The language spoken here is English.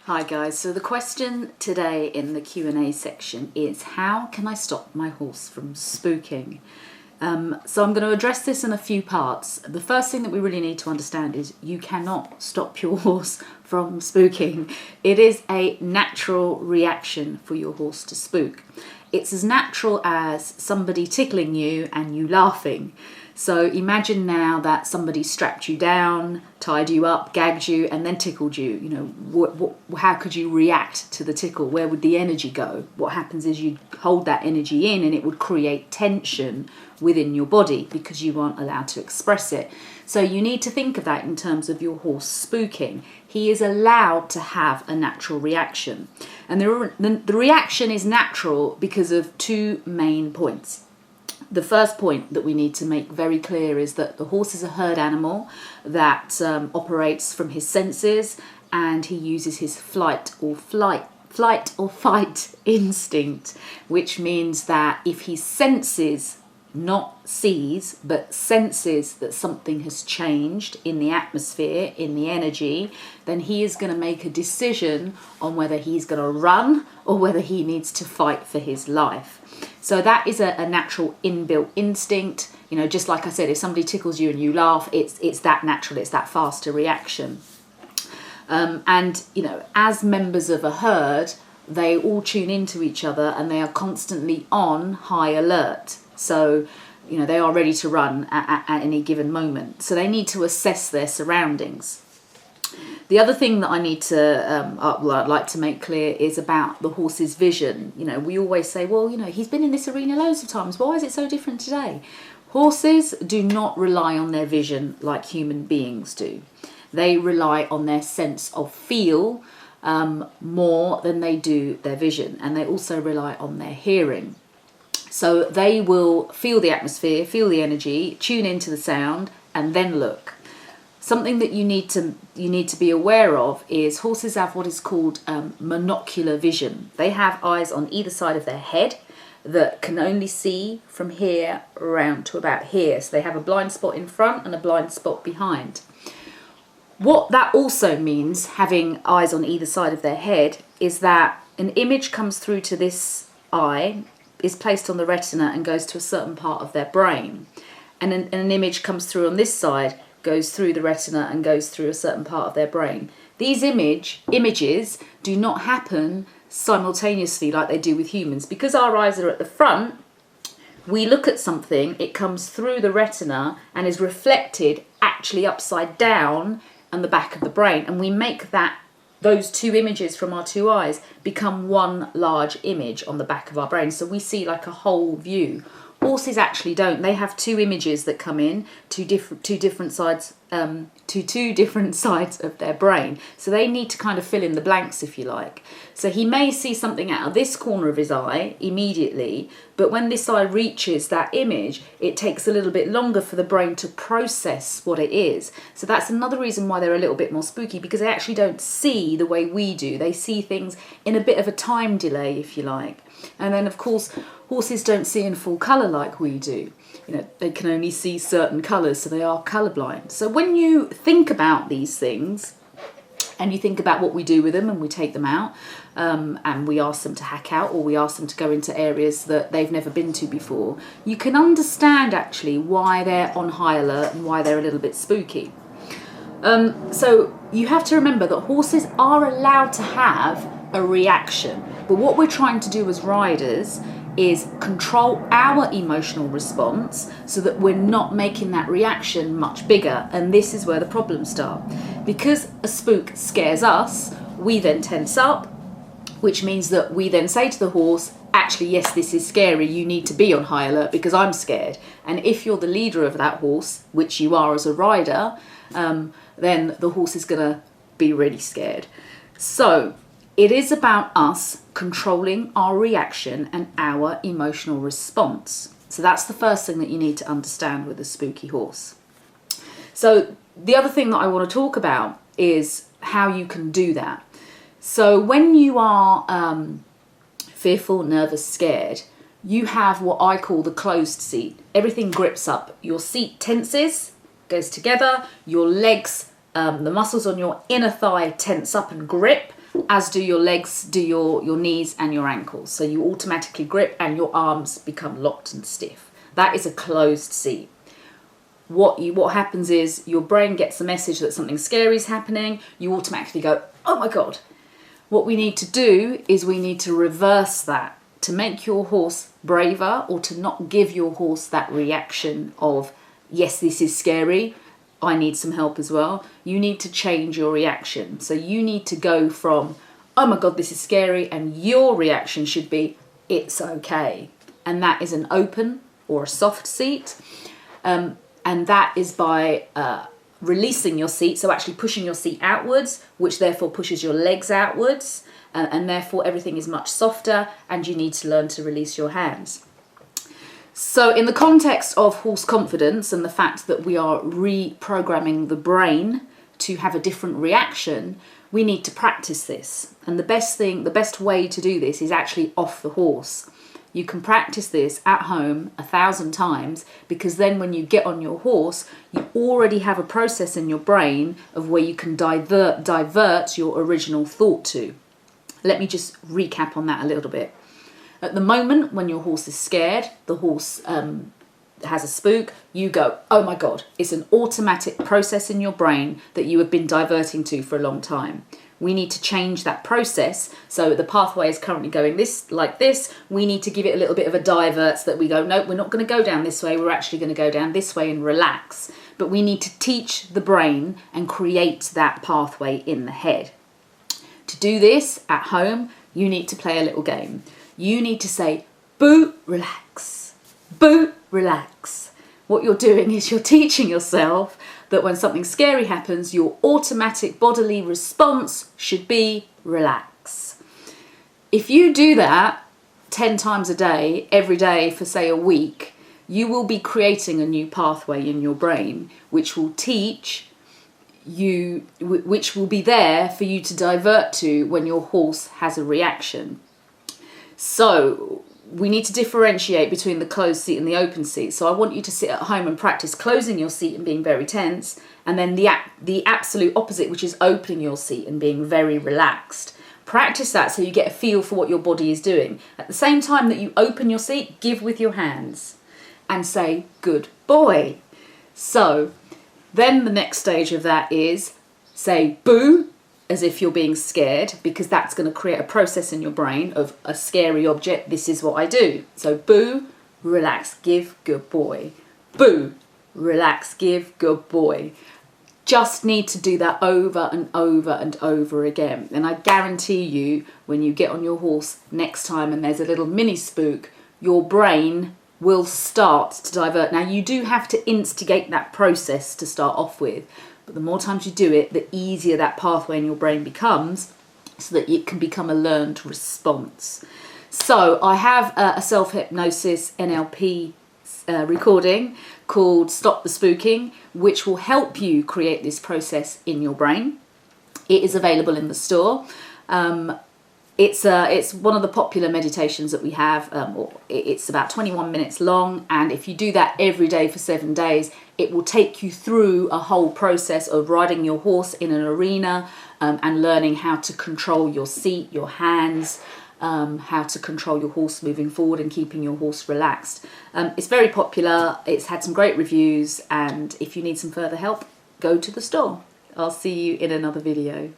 Hi guys, so the question today in the Q&A section is, how can I stop my horse from spooking? So I'm going to address this in a few parts. The first thing that we really need to understand is you cannot stop your horse from spooking. It is a natural reaction for your horse to spook. It's as natural as somebody tickling you and you laughing. So imagine now that somebody strapped you down, tied you up, gagged you, and then tickled you. You know, how could you react to the tickle? Where would the energy go? What happens is you hold that energy in and it would create tension within your body because you aren't allowed to express it. So you need to think of that in terms of your horse spooking. He is allowed to have a natural reaction. And the reaction is natural because of two main points. The first point that we need to make very clear is that the horse is a herd animal that operates from his senses, and he uses his flight or fight instinct, which means that if he senses, not sees, but senses that something has changed in the atmosphere, in the energy, then he is going to make a decision on whether he's going to run or whether he needs to fight for his life. So that is a natural inbuilt instinct. You know, just like I said, if somebody tickles you and you laugh, it's that natural, it's that faster reaction. And, you know, as members of a herd, they all tune into each other and they are constantly on high alert. So, you know, they are ready to run at any given moment. So they need to assess their surroundings. The other thing that I need to, I'd like to make clear is about the horse's vision. You know, we always say, well, you know, he's been in this arena loads of times. Why is it so different today? Horses do not rely on their vision like human beings do. They rely on their sense of feel more than they do their vision. And they also rely on their hearing. So they will feel the atmosphere, feel the energy, tune into the sound, and then look. Something that you need to be aware of is horses have what is called monocular vision. They have eyes on either side of their head that can only see from here around to about here. So they have a blind spot in front and a blind spot behind. What that also means, having eyes on either side of their head, is that an image comes through to this eye, is placed on the retina and goes to a certain part of their brain. And an image comes through on this side, goes through the retina and goes through a certain part of their brain. These images do not happen simultaneously like they do with humans. Because our eyes are at the front, we look at something, it comes through the retina and is reflected actually upside down on the back of the brain. And we make those two images from our two eyes become one large image on the back of our brain. So we see like a whole view. Horses actually don't. They have two images that come in to two different sides of their brain. So they need to kind of fill in the blanks, if you like. So he may see something out of this corner of his eye immediately, but when this eye reaches that image, it takes a little bit longer for the brain to process what it is. So that's another reason why they're a little bit more spooky, because they actually don't see the way we do. They see things in a bit of a time delay, if you like. And then, of course, horses don't see in full colour like we do. You know, they can only see certain colours, so they are colourblind. So when you think about these things, and you think about what we do with them, and we take them out, and we ask them to hack out, or we ask them to go into areas that they've never been to before, you can understand actually why they're on high alert and why they're a little bit spooky. So you have to remember that horses are allowed to have a reaction, but what we're trying to do as riders is control our emotional response so that we're not making that reaction much bigger. And this is where the problems start. Because a spook scares us, we then tense up, which means that we then say to the horse, actually, yes, this is scary, you need to be on high alert because I'm scared. And if you're the leader of that horse, which you are as a rider, then the horse is going to be really scared. So it is about us controlling our reaction and our emotional response. So that's the first thing that you need to understand with a spooky horse. So the other thing that I want to talk about is how you can do that. So when you are fearful, nervous, scared, you have what I call the closed seat. Everything grips up. Your seat tenses, goes together. Your legs, the muscles on your inner thigh tense up and grip, as do your legs, do your knees and your ankles. So you automatically grip and your arms become locked and stiff. That is a closed seat. What happens is your brain gets the message that something scary is happening. You automatically go, oh my God. What we need to do is we need to reverse that to make your horse braver, or to not give your horse that reaction of, yes, this is scary, I need some help as well. You need to change your reaction. So you need to go from, oh my God, this is scary, and your reaction should be, it's okay. And that is an open or a soft seat. And that is by releasing your seat, so actually pushing your seat outwards, which therefore pushes your legs outwards, and therefore everything is much softer, and you need to learn to release your hands. So in the context of horse confidence and the fact that we are reprogramming the brain to have a different reaction, we need to practice this. And the best way to do this is actually off the horse. You can practice this at home 1,000 times, because then when you get on your horse, you already have a process in your brain of where you can divert your original thought to. Let me just recap on that a little bit. At the moment, when your horse is scared, the horse has a spook, you go, oh my God. It's an automatic process in your brain that you have been diverting to for a long time. We need to change that process. So the pathway is currently going like this. We need to give it a little bit of a divert so that we go, no, we're not going to go down this way. We're actually going to go down this way and relax. But we need to teach the brain and create that pathway in the head. To do this at home, you need to play a little game. You need to say, boo, relax, boo, relax. What you're doing is you're teaching yourself that when something scary happens, your automatic bodily response should be relax. If you do that 10 times a day, every day for say a week, you will be creating a new pathway in your brain, which will teach you, which will be there for you to divert to when your horse has a reaction. So we need to differentiate between the closed seat and the open seat. So I want you to sit at home and practice closing your seat and being very tense, and then the absolute opposite, which is opening your seat and being very relaxed. Practice that so you get a feel for what your body is doing. At the same time that you open your seat, give with your hands and say, good boy. So then the next stage of that is say boo, as if you're being scared, because that's going to create a process in your brain of a scary object. This is what I do. So boo, relax, give, good boy. Boo, relax, give, good boy. Just need to do that over and over and over again. And I guarantee you, when you get on your horse next time and there's a little mini spook, your brain will start to divert. Now, you do have to instigate that process to start off with. But the more times you do it, the easier that pathway in your brain becomes, so that it can become a learned response. So I have a self-hypnosis NLP recording called Stop the Spooking, which will help you create this process in your brain. It is available in the store. It's one of the popular meditations that we have. It's about 21 minutes long, and if you do that every day for 7 days, it will take you through a whole process of riding your horse in an arena, and learning how to control your seat, your hands, how to control your horse moving forward and keeping your horse relaxed. It's very popular. It's had some great reviews, and if you need some further help, go to the store. I'll see you in another video.